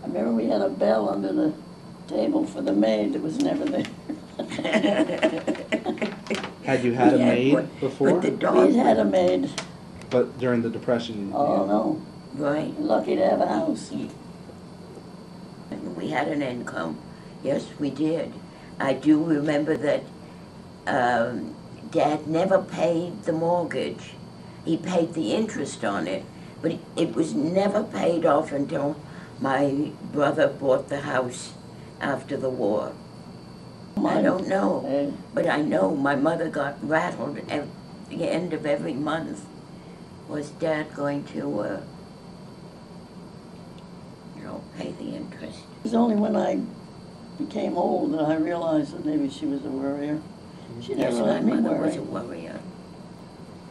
I remember we had a bell under the table for the maid that was never there. Had you had a maid before? But the dog. We'd had a maid. But during the Depression? Oh, no. Right. Lucky to have a house. We had an income. Yes, we did. I do remember that Dad never paid the mortgage. He paid the interest on it, but it was never paid off until my brother bought the house after the war. I don't know, but I know my mother got rattled at the end of every month. Was Dad going to, pay the interest? It was only when I became old that I realized that maybe she was a worrier. She never let me my mother worry. was a worrier.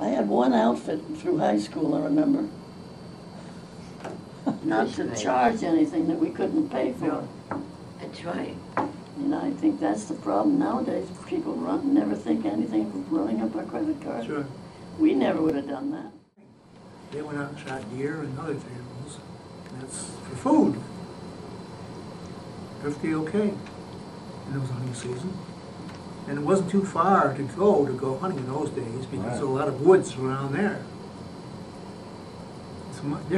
I had one outfit through high school, I remember. Not to charge anything that we couldn't pay for. That's right. And I think that's the problem nowadays. People never think anything of running up a credit card. Sure. We never would have done that. They went out and shot deer and other animals. That's for food. Perfectly okay. And it was hunting season. And it wasn't too far to go hunting in those days because there were a lot of woods around there. It's much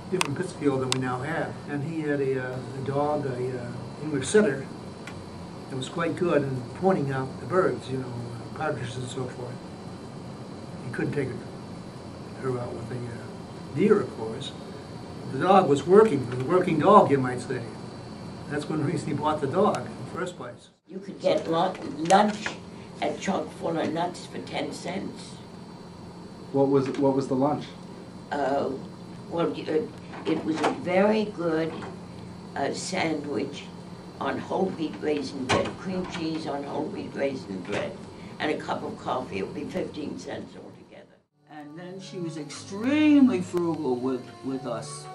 different Pittsfield than we now have. And he had a dog, English setter, that was quite good in pointing out the birds, partridges and so forth. He couldn't take her out with a deer, of course. The dog was working. It was a working dog, you might say. That's one reason he bought the dog in the first place. You could get lunch at Chock full of nuts for 10 cents. What was the lunch? Well, it was a very good sandwich on whole wheat raisin bread, cream cheese on whole wheat raisin bread, and a cup of coffee. It would be 15 cents altogether. And then she was extremely frugal with us.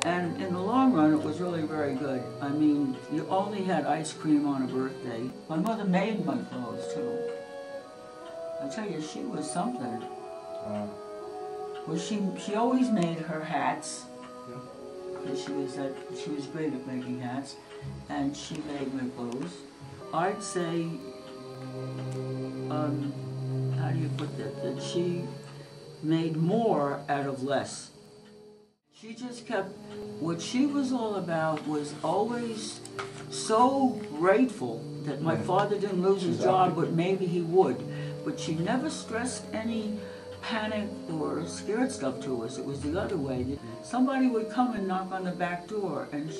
And in the long run, it was really very good. I mean, you only had ice cream on a birthday. My mother made my clothes, too. I tell you, she was something. Wow. Well, she always made her hats. Yeah. She was great at making hats. And she made my clothes. I'd say, how do you put that she made more out of less. She just kept, what she was all about was always so grateful that my father didn't lose his job, but maybe he would. But she never stressed any panic or scared stuff to us. It was the other way. Somebody would come and knock on the back door, and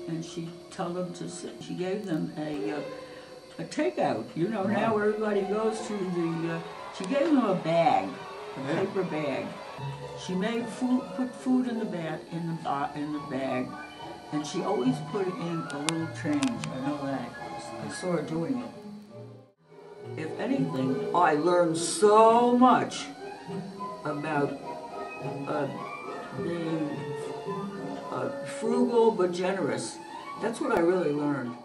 and she'd tell them to sit. She gave them a takeout. Now everybody goes to the, she gave them a bag, a paper bag. She made food, put food in the bag, and she always put in a little change. I know that. I saw her doing it. If anything, I learned so much about being frugal but generous. That's what I really learned.